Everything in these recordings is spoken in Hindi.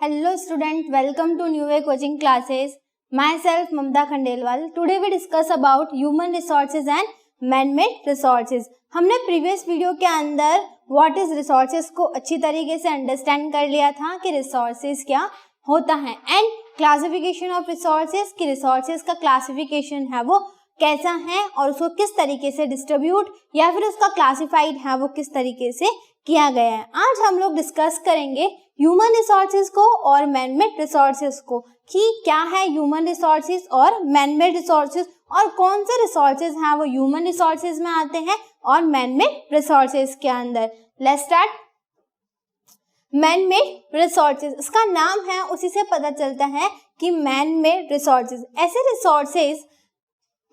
Hello student, welcome to New Way Coaching Classes. Myself Mamta Khandelwal. Today we discuss about human resources and man-made resources. हमने प्रीवियस वीडियो के अंदर व्हाट इज रिसोर्सेज को अच्छी तरीके से अंडरस्टैंड कर लिया था कि रिसोर्सेज क्या होता है एंड क्लासिफिकेशन ऑफ रिसोर्सेज कि रिसोर्सेज का क्लासिफिकेशन है वो कैसा है और उसको किस तरीके से डिस्ट्रीब्यूट या फिर उसका क्लासिफाइड है वो किस तरीके से किया गया है. आज हम लोग डिस्कस करेंगे ह्यूमन रिसोर्सेज को और मैनमेड रिसोर्सेज को कि क्या है ह्यूमन रिसोर्सेज और मैनमेड रिसोर्सेज और कौन से रिसोर्सेज हैं वो ह्यूमन रिसोर्सेज में आते हैं और मैनमेड रिसोर्सेज के अंदर. Let's start. मैनमेड रिसोर्सेज, इसका नाम है उसी से पता चलता है कि मैनमेड रिसोर्सेज ऐसे रिसोर्सेज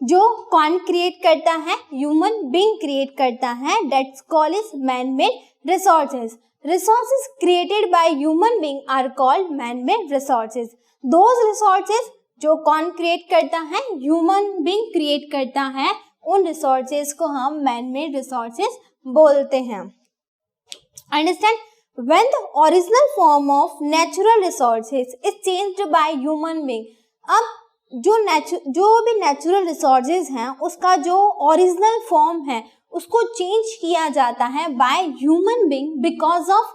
जो कौन क्रिएट करता है, ह्यूमन बीइंग क्रिएट करता है, that's called is manmade resources. Resources created by human being are called man-made resources. Those resources जो कौन क्रिएट करता है, ह्यूमन बीइंग क्रिएट करता है, उन रिसोर्सेज को हम मैन-मेड रिसोर्सेज बोलते हैं. Understand? When the original form of natural resources is changed by human being, अब जो भी नेचुरल रिसोर्सेज हैं उसका जो ओरिजिनल फॉर्म है उसको चेंज किया जाता है by human being because of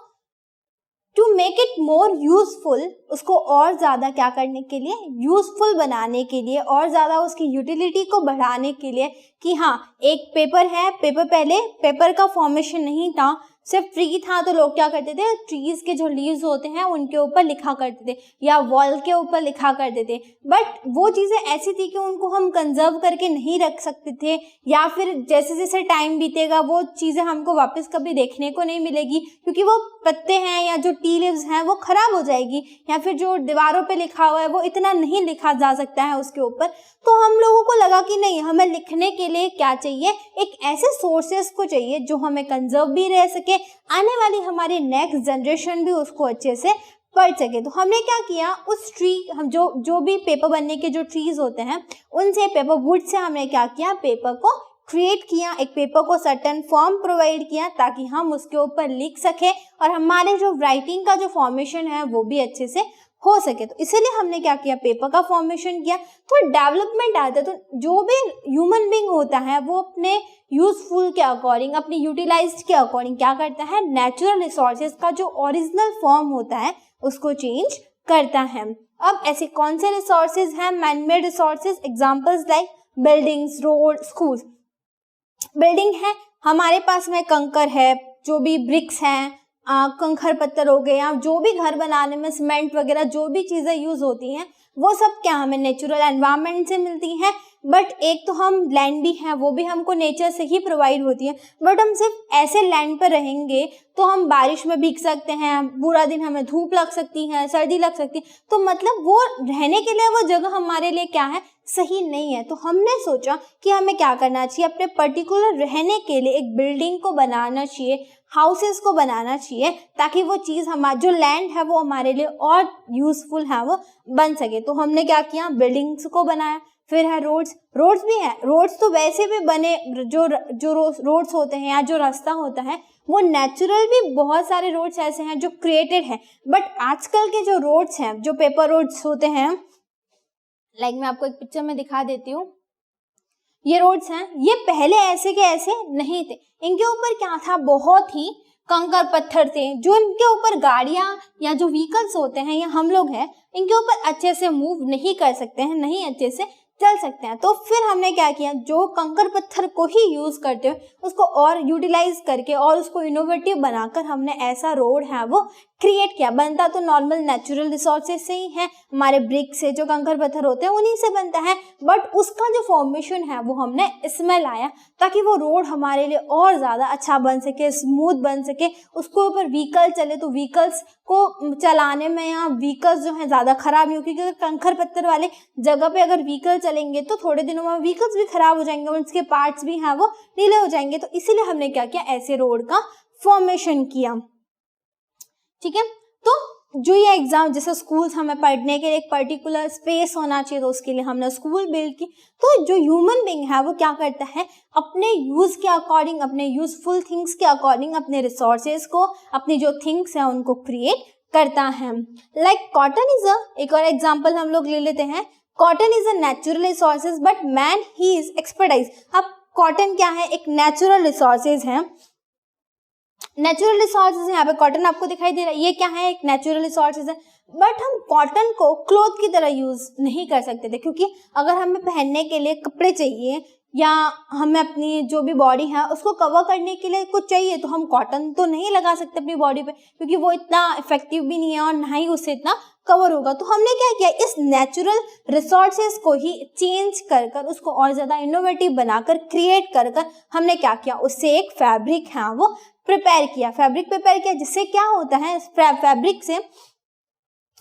to make it more useful, उसको और ज़्यादा क्या करने के लिए, यूजफुल बनाने के लिए, और ज़्यादा उसकी यूटिलिटी को बढ़ाने के लिए कि हाँ एक पेपर है, पेपर पहले पेपर का फॉर्मेशन नहीं था, सिर्फ ट्री था तो लोग क्या करते थे, ट्रीज के जो लीव्स होते हैं उनके ऊपर लिखा करते थे या वॉल के ऊपर लिखा करते थे. बट वो चीज़ें ऐसी थी कि उनको हम कंजर्व करके नहीं रख सकते थे या फिर जैसे जैसे टाइम बीतेगा वो चीज़ें हमको वापस कभी देखने को नहीं मिलेगी क्योंकि वो पत्ते हैं या जो टी लीव्स हैं वो खराब हो जाएगी या फिर जो दीवारों पे लिखा हुआ है वो इतना नहीं लिखा जा सकता है उसके ऊपर. तो हम लोगों को लगा कि नहीं, हमें लिखने के लिए क्या चाहिए, एक ऐसे सोर्सेस को चाहिए जो हमें कंजर्व भी रह सके, आने वाली हमारी नेक्स्ट जनरेशन भी उसको अच्छे से पढ़ सके. तो हमने क्या किया, उस ट्री हम जो भी पेपर बनने के जो ट्रीज होते हैं उनसे पेपर वुड से हमने क्या किया, पेपर को क्रिएट किया, एक पेपर को सर्टेन फॉर्म प्रोवाइड किया ताकि हम उसके ऊपर लिख सके और हमारे जो राइटिंग का जो फॉर्मेशन है वो भी अच्छे से हो सके. तो इसीलिए हमने क्या किया, पेपर का फॉर्मेशन किया. तो डेवलपमेंट आता है, तो जो भी ह्यूमन बीइंग होता है वो अपने यूजफुल के अकॉर्डिंग, अपनी यूटिलाइज्ड के अकॉर्डिंग क्या करता है, नेचुरल रिसोर्सेज का जो ओरिजिनल फॉर्म होता है उसको चेंज करता है. अब ऐसे कौन से रिसोर्सेज हैं manmade resources? Examples like buildings, road, schools. Building है, हमारे पास में कंकर है, जो भी ब्रिक्स हैं, कंकर पत्थर हो गए, या जो भी घर बनाने में सीमेंट वगैरह जो भी चीज़ें यूज़ होती हैं वो सब क्या हमें नेचुरल एनवायरनमेंट से मिलती हैं. बट एक तो हम लैंड भी है, वो भी हमको नेचर से ही प्रोवाइड होती है. बट हम सिर्फ ऐसे लैंड पर रहेंगे तो हम बारिश में भीग सकते हैं, पूरा दिन हमें धूप लग सकती है, सर्दी लग सकती है, तो मतलब वो रहने के लिए वो जगह हमारे लिए क्या है, सही नहीं है. तो हमने सोचा कि हमें क्या करना चाहिए, अपने पर्टिकुलर रहने के लिए एक बिल्डिंग को बनाना चाहिए, हाउसेस को बनाना चाहिए ताकि वो चीज़ हमारा जो लैंड है वो हमारे लिए और यूजफुल है वो बन सके. तो हमने क्या किया, बिल्डिंग्स को बनाया. फिर है रोड्स. रोड्स भी है, रोड्स तो वैसे भी बने, जो रोड्स होते हैं या जो रास्ता होता है वो नेचुरल भी बहुत सारे रोड्स ऐसे हैं जो क्रिएटेड है. बट आजकल के जो रोड्स हैं, जो पेपर रोड्स होते हैं, लाइक मैं आपको एक पिक्चर में दिखा देती हूँ, ये रोड्स हैं, ये पहले ऐसे के ऐसे नहीं थे. इनके ऊपर क्या था, बहुत ही कंकर पत्थर थे जो इनके ऊपर गाड़ियाँ या जो व्हीकल्स होते हैं या हम लोग हैं इनके ऊपर अच्छे से मूव नहीं कर सकते हैं, नहीं अच्छे से चल सकते हैं. तो फिर हमने क्या किया, जो कंकर पत्थर को ही यूज़ करते हुए उसको और यूटिलाइज करके और उसको इनोवेटिव बनाकर हमने ऐसा रोड है वो क्रिएट किया. बनता तो नॉर्मल नेचुरल रिसोर्सेज से ही है, हमारे ब्रिक से, जो कंकर पत्थर होते हैं उन्हीं से बनता है. बट उसका जो फॉर्मेशन है वो हमने इसमें लाया ताकि वो रोड हमारे लिए और ज़्यादा अच्छा बन सके, स्मूथ बन सके, उसके ऊपर व्हीकल चले तो व्हीकल्स को चलाने में या व्हीकल्स जो है ज़्यादा खराब नहीं हो, क्योंकि कंकर पत्थर वाले जगह पे अगर व्हीकल चलेंगे तो थोड़े दिनों में व्हीकल्स भी खराब हो जाएंगे, उनके पार्ट्स भी हैं वो ढीले हो जाएंगे. तो इसीलिए हमने क्या किया, ऐसे रोड का फॉर्मेशन किया. ठीक है. तो जो ये एग्जाम, जैसे स्कूल्स हमें पढ़ने के लिए एक पर्टिकुलर स्पेस होना चाहिए तो उसके लिए हमने स्कूल बिल्ड की. तो जो ह्यूमन बीइंग है वो क्या करता है, अपने यूज के अकॉर्डिंग, अपने यूजफुल थिंग्स के अकॉर्डिंग अपने रिसोर्सेज को, अपनी जो थिंग्स हैं उनको क्रिएट करता है। लाइक कॉटन इज एक और एग्जाम्पल हम लोग ले लेते हैं। Cotton is a natural resources but man he is expertise. अब कॉटन क्या है, एक नेचुरल रिसोर्सेज है। नेचुरल रिसोर्सेज यहाँ पे कॉटन आपको दिखाई दे रहा है, ये क्या है, एक नेचुरल रिसोर्सेज है। बट हम कॉटन को क्लोथ की तरह यूज नहीं कर सकते थे, क्योंकि अगर हमें पहनने के लिए कपड़े चाहिए या हमें अपनी जो भी बॉडी है उसको कवर करने के लिए कुछ चाहिए, तो हम कॉटन तो नहीं लगा सकते अपनी बॉडी पे, क्योंकि वो इतना इफेक्टिव भी नहीं है और ना ही उससे इतना कवर होगा। तो हमने क्या किया, इस नेचुरल रिसोर्सेज को ही चेंज कर कर उसको और ज़्यादा इनोवेटिव बनाकर क्रिएट कर कर हमने क्या किया, उससे एक फैब्रिक है वो प्रिपेयर किया, फैब्रिक प्रिपेयर किया, जिससे क्या होता है, फैब्रिक से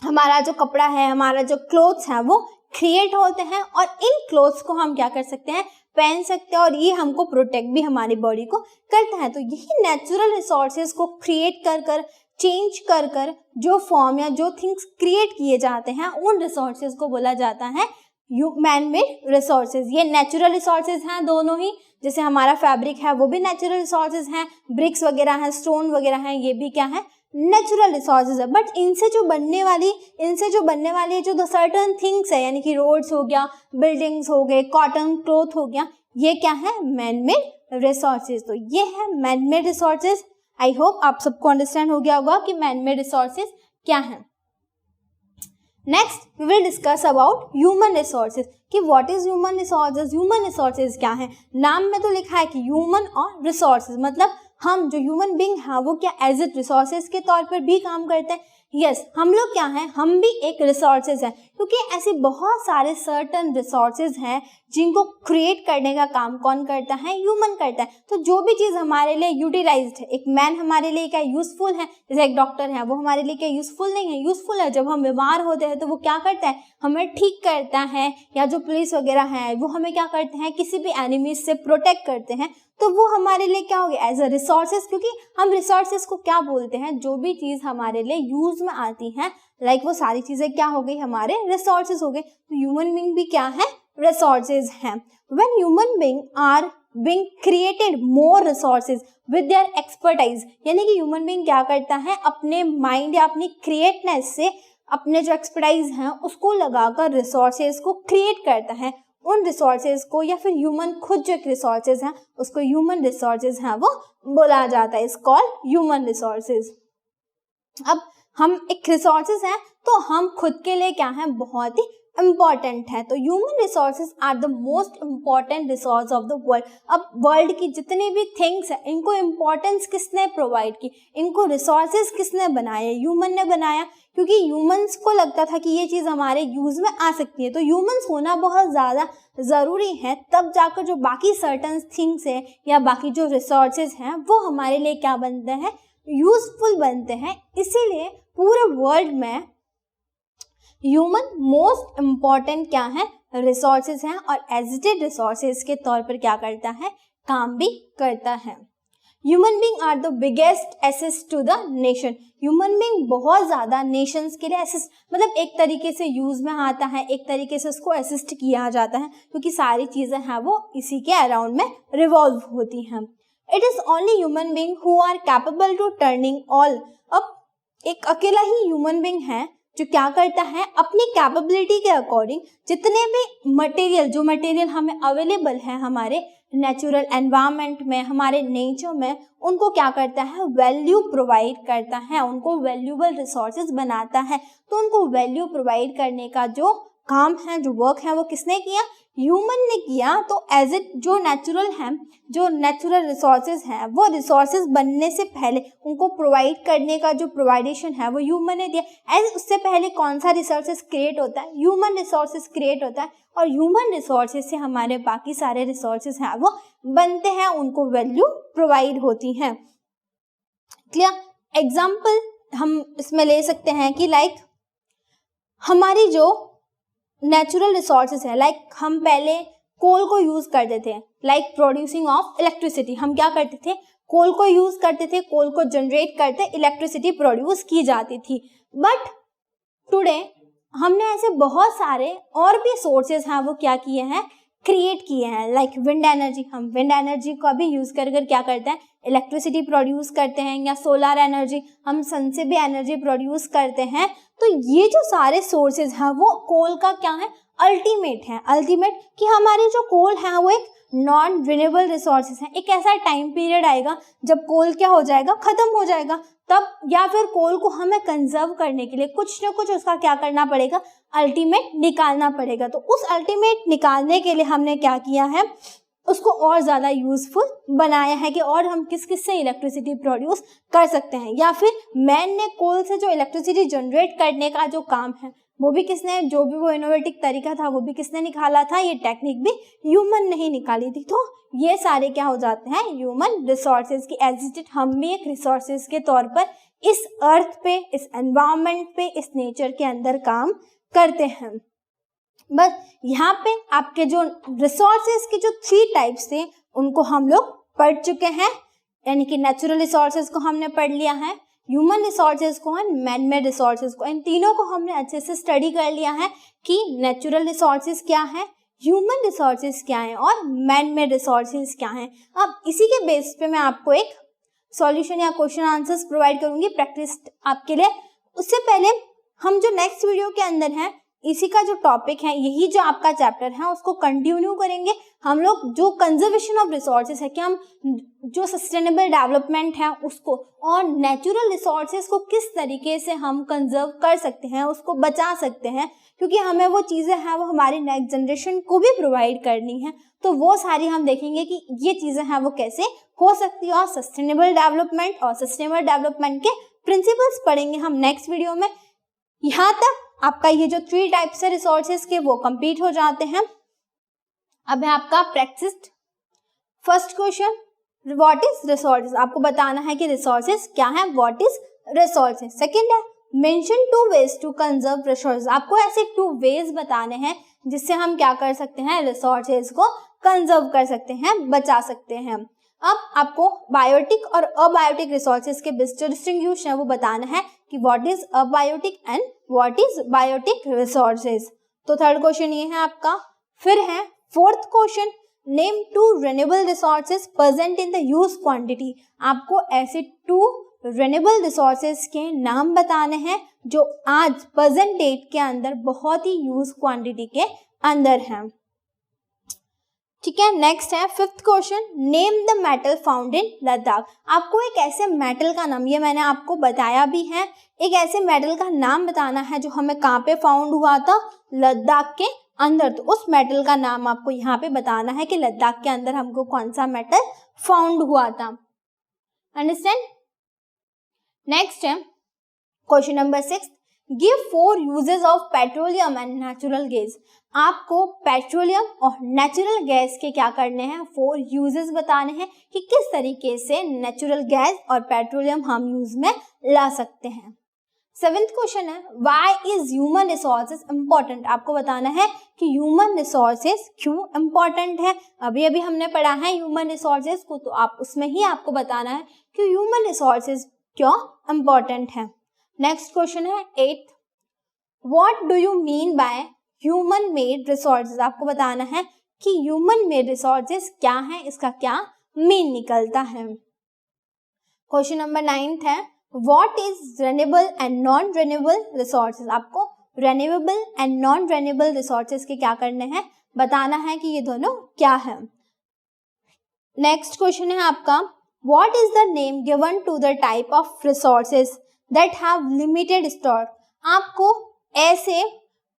हमारा जो कपड़ा है, हमारा जो क्लोथ्स हैं वो क्रिएट होते हैं और इन क्लोथ्स को हम क्या कर सकते हैं, पहन सकते हैं और ये हमको प्रोटेक्ट भी हमारी बॉडी को करता है। तो यही नेचुरल रिसोर्सेज को क्रिएट कर कर चेंज कर कर जो फॉर्म या जो थिंग्स क्रिएट किए जाते हैं उन रिसोर्सेज को बोला जाता है मैन मेड रिसोर्सेज। ये नेचुरल रिसोर्सेज हैं दोनों ही, जैसे हमारा फैब्रिक है वो भी नेचुरल रिसोर्सेज हैं, ब्रिक्स वगैरह हैं, स्टोन वगैरह हैं, ये भी क्या है, नेचुरल रिसोर्सेज है। बट इनसे जो बनने वाली जो सर्टन थिंग्स है, यानी कि रोड्स हो गया, बिल्डिंग्स हो गए, कॉटन क्लॉथ हो गया, ये क्या है, मैन मेड रिसोर्सेज। तो ये है man made resources. I hope आप सबको अंडरस्टैंड हो गया होगा कि मैन मेड रिसोर्सेज क्या है। Next we will discuss about human resources कि what is human resources. Human resources क्या है, नाम में तो लिखा है कि ह्यूमन और रिसोर्सेज, मतलब हम जो ह्यूमन बीइंग हैं वो क्या एज इट रिसोर्सेज के तौर पर भी काम करते हैं। यस, हम लोग क्या हैं, हम भी एक रिसोर्सेज हैं, क्योंकि ऐसे बहुत सारे सर्टन रिसोर्सेज हैं जिनको क्रिएट करने का काम कौन करता है, ह्यूमन करता है। तो जो भी चीज़ हमारे लिए यूटिलाइज्ड है, एक मैन हमारे लिए क्या यूजफुल है, जैसे एक डॉक्टर है वो हमारे लिए क्या यूजफुल नहीं है, यूजफुल है। जब हम बीमार होते हैं तो वो क्या करता है, हमें ठीक करता है, या जो पुलिस वगैरह है वो हमें क्या करते हैं, किसी भी एनिमीज से प्रोटेक्ट करते हैं, तो वो हमारे लिए क्या हो गया, एज अ रिसोर्सेज। क्योंकि हम रिसोर्सेज को क्या बोलते हैं, जो भी चीज़ हमारे लिए यूज में आती है, लाइक वो सारी चीज़ें क्या हो गई, हमारे रिसोर्सेज हो गए। तो ह्यूमन बीइंग भी क्या है, रिसोर्सेज हैं। When human being are being created more resources with their expertise, यानी कि ह्यूमन बीइंग क्या करता है, अपने माइंड या अपनी क्रिएटनेस से अपने जो एक्सपर्टाइज हैं उसको लगाकर रिसोर्सेज को क्रिएट करता है। उन रिसोर्सेज को या फिर ह्यूमन खुद जो एक रिसोर्सेज हैं उसको ह्यूमन रिसोर्सेज हैं वो बोला जाता है, इज कॉल्ड ह्यूमन रिसोर्सेज। अब हम एक रिसोर्सेज हैं तो हम खुद के लिए क्या है, बहुत ही इम्पॉर्टेंट है। तो human resources are the most important resource of the world. अब वर्ल्ड की जितनी भी थिंग्स है इनको इम्पोर्टेंस किसने प्रोवाइड की, इनको रिसोर्सेज किसने बनाए, ह्यूमन ने बनाया, क्योंकि ह्यूमंस को लगता था कि ये चीज़ हमारे यूज में आ सकती है। तो ह्यूमंस होना बहुत ज़्यादा ज़रूरी है, तब जाकर जो बाकी सर्टन थिंग्स है या बाकी जो रिसोर्सेज हैं वो हमारे लिए क्या बनते हैं, यूजफुल बनते हैं। इसीलिए पूरे वर्ल्ड में ह्यूमन मोस्ट इम्पॉर्टेंट क्या है, रिसोर्सेज हैं, और एजिटेड रिसोर्सेज के तौर पर क्या करता है, काम भी करता है। Human being are the biggest asset to the nation. Human being बहुत ज़्यादा नेशंस के लिए एसिस्ट, मतलब एक तरीके से यूज में आता है, एक तरीके से उसको असिस्ट किया जाता है, क्योंकि सारी चीज़ें हैं वो इसी के अराउंड में रिवॉल्व होती हैं। It is only human being who are capable to turning all. अब एक अकेला ही ह्यूमन बीइंग है जो क्या करता है, अपनी कैपेबिलिटी के अकॉर्डिंग जितने भी मटेरियल हमें अवेलेबल है हमारे नेचुरल एनवायरनमेंट में, हमारे नेचर में, उनको क्या करता है, वैल्यू प्रोवाइड करता है, उनको वैल्यूबल रिसोर्सेज बनाता है। तो उनको वैल्यू प्रोवाइड करने का जो काम है, जो वर्क है, वो किसने किया, ह्यूमन ने किया। तो एज इट जो नेचुरल रिसोर्सेज हैं वो रिसोर्सेज बनने से पहले उनको प्रोवाइड करने का जो प्रोवाइडेशन है वो ह्यूमन ने दिया। एज उससे पहले कौन सा रिसोर्सेज क्रिएट होता है, ह्यूमन रिसोर्सेज क्रिएट होता है, और ह्यूमन रिसोर्सेज से हमारे बाकी सारे रिसोर्सेज हैं वो बनते हैं, उनको वैल्यू प्रोवाइड होती है। क्लियर? एग्जाम्पल हम इसमें ले सकते हैं कि लाइक हमारी जो नेचुरल रिसोर्सेज है, लाइक हम पहले कोल को यूज करते थे, लाइक प्रोड्यूसिंग ऑफ इलेक्ट्रिसिटी। हम क्या करते थे, कोल को यूज करते थे, कोल को जनरेट करते इलेक्ट्रिसिटी प्रोड्यूस की जाती थी। बट टुडे हमने ऐसे बहुत सारे और भी सोर्सेज हैं वो क्या किए हैं, क्रिएट किए हैं, लाइक विंड एनर्जी। हम विंड एनर्जी का भी यूज कर क्या करते हैं, इलेक्ट्रिसिटी प्रोड्यूस करते हैं, या सोलर एनर्जी, हम सन से भी एनर्जी प्रोड्यूस करते हैं। तो ये जो सारे सोर्सेज हैं वो कोल का क्या है, अल्टीमेट है। अल्टीमेट कि हमारे जो कोल है वो एक नॉन रिन्यूएबल रिसोर्सेज है। एक ऐसा टाइम पीरियड आएगा जब कोल क्या हो जाएगा, खत्म हो जाएगा, तब या फिर कोल को हमें कंजर्व करने के लिए कुछ ना कुछ उसका क्या करना पड़ेगा, अल्टीमेट निकालना पड़ेगा। तो उस अल्टीमेट निकालने के लिए हमने क्या किया है, उसको और ज़्यादा यूजफुल बनाया है कि और हम किस किस से इलेक्ट्रिसिटी प्रोड्यूस कर सकते हैं। या फिर मैन ने कोल से जो इलेक्ट्रिसिटी जनरेट करने का जो काम है वो भी किसने, जो भी वो इनोवेटिव तरीका था वो भी किसने निकाला था, ये टेक्निक भी ह्यूमन ने ही निकाली थी। तो ये सारे क्या हो जाते हैं, ह्यूमन रिसोर्सेज की। एज इट हम भी एक रिसोर्सेज के तौर पर इस अर्थ पे, इस एनवायरमेंट पे, इस नेचर के अंदर काम करते हैं। बस यहाँ पे आपके जो रिसोर्सेज के जो 3 टाइप्स थे उनको हम लोग पढ़ चुके हैं, यानी कि नेचुरल रिसोर्सेज को हमने पढ़ लिया है, ह्यूमन रिसोर्सेज को और मैन मेड रिसोर्सेज को। इन तीनों को हमने अच्छे से स्टडी कर लिया है कि नेचुरल रिसोर्सेज क्या है, ह्यूमन रिसोर्सेज क्या है और मैन मेड रिसोर्सेज क्या है। अब इसी के बेस पे मैं आपको एक सॉल्यूशन या क्वेश्चन आंसर्स प्रोवाइड करूंगी प्रैक्टिस आपके लिए। उससे पहले हम जो नेक्स्ट वीडियो के अंदर है, इसी का जो टॉपिक है, यही जो आपका चैप्टर है उसको कंटिन्यू करेंगे हम लोग। जो कंजर्वेशन ऑफ रिसोर्सेज है कि हम जो सस्टेनेबल डेवलपमेंट है उसको और नेचुरल रिसोर्सेज को किस तरीके से हम कंजर्व कर सकते हैं, उसको बचा सकते हैं, क्योंकि हमें वो चीज़ें हैं वो हमारी नेक्स्ट जनरेशन को भी प्रोवाइड करनी है। तो वो सारी हम देखेंगे कि ये चीज़ें हैं वो कैसे हो सकती है, और सस्टेनेबल डेवलपमेंट और सस्टेनेबल डेवलपमेंट के प्रिंसिपल्स पढ़ेंगे हम नेक्स्ट वीडियो में। यहाँ तक आपका ये जो 3 टाइप्स है रिसोर्सेज के वो कंप्लीट हो जाते हैं। अब है आपका practice. First question, what is resources, आपको बताना है कि रिसोर्सेज क्या है, व्हाट इज रिसोर्सेज। सेकंड है mention 2 ways to conserve resources, आपको ऐसे 2 वेज बताने हैं जिससे हम क्या कर सकते हैं, रिसोर्सेज को कंजर्व कर सकते हैं, बचा सकते हैं। अब आपको बायोटिक और अबायोटिक रिसोर्सेज के बीच जो डिस्टिंग्विश है वो बताना है कि what is abiotic and what is biotic resources. तो थर्ड क्वेश्चन ये है आपका। फिर है fourth question, name 2 renewable resources present in the use quantity, आपको ऐसे 2 रिन्यूएबल रिसोर्सेज के नाम बताने हैं जो आज प्रेजेंट डेट के अंदर बहुत ही यूज क्वांटिटी के अंदर हैं। ठीक है, नेक्स्ट है fifth question, name the metal found in Ladakh, आपको एक ऐसे मेटल का नाम, ये मैंने आपको बताया भी है, एक ऐसे मेटल का नाम बताना है जो हमें कहाँ पे फाउंड हुआ था, लद्दाख के अंदर। तो उस मेटल का नाम आपको यहाँ पे बताना है कि लद्दाख के अंदर हमको कौन सा मेटल फाउंड हुआ था। अंडरस्टैंड। नेक्स्ट है question number 6, give 4 uses of petroleum and natural gas, आपको पेट्रोलियम और नेचुरल गैस के क्या करने हैं, 4 यूजेस बताने हैं कि किस तरीके से नेचुरल गैस और पेट्रोलियम हम यूज में ला सकते हैं। 7th क्वेश्चन है, why is human resources important, आपको बताना है कि ह्यूमन रिसोर्सेज क्यों इम्पोर्टेंट है। अभी अभी हमने पढ़ा है ह्यूमन रिसोर्सेज को, तो आप उसमें ही आपको बताना है कि ह्यूमन रिसोर्सेज क्यों इम्पोर्टेंट है। नेक्स्ट क्वेश्चन है 8th, what do you mean by human made resources, आपको बताना है कि ह्यूमन मेड रिसोर्सेज क्या है, इसका क्या मीन निकलता है। क्वेश्चन नंबर 9th है, what is renewable and non renewable resources, आपको renewable and non renewable resources के क्या करने हैं, बताना है कि ये दोनों क्या है। नेक्स्ट क्वेश्चन है आपका, what is the name given to the type of resources that have limited stock, आपको ऐसे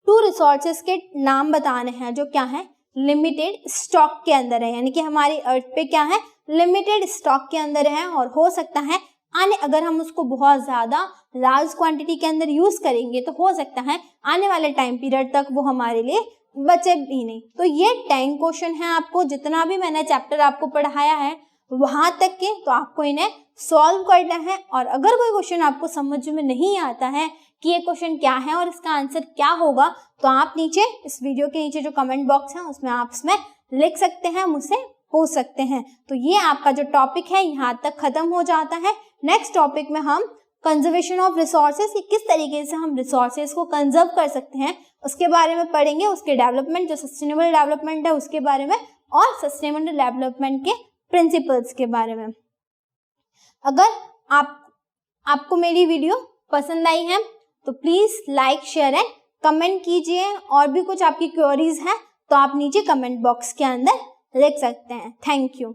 2 रिसोर्सेज के नाम बताने हैं जो क्या है, लिमिटेड स्टॉक के अंदर है, यानी कि हमारी अर्थ पे क्या है, लिमिटेड स्टॉक के अंदर है, और हो सकता है आने अगर हम उसको बहुत ज़्यादा लार्ज क्वांटिटी के अंदर यूज़ करेंगे तो हो सकता है आने वाले टाइम पीरियड तक वो हमारे लिए बचे भी नहीं। तो ये 10 क्वेश्चन है, आपको जितना भी मैंने चैप्टर आपको पढ़ाया है वहाँ तक के, तो आपको इन्हें सॉल्व करना है। और अगर कोई क्वेश्चन आपको समझ में नहीं आता है कि ये क्वेश्चन क्या है और इसका आंसर क्या होगा, तो आप नीचे इस वीडियो के नीचे जो कमेंट बॉक्स है उसमें आप इसमें लिख सकते हैं, मुझसे पूछ सकते हैं। तो ये आपका जो टॉपिक है यहाँ तक खत्म हो जाता है। नेक्स्ट टॉपिक में हम कंजर्वेशन ऑफ रिसोर्सेज, किस तरीके से हम रिसोर्सेज को कंजर्व कर सकते हैं उसके बारे में पढ़ेंगे, उसके डेवलपमेंट जो सस्टेनेबल डेवलपमेंट है उसके बारे में, और सस्टेनेबल डेवलपमेंट के प्रिंसिपल्स के बारे में। अगर आपको मेरी वीडियो पसंद आई है तो please like, share and comment कीजिए। और भी कुछ आपकी क्वेरीज हैं तो आप नीचे कमेंट बॉक्स के अंदर लिख सकते हैं। Thank you.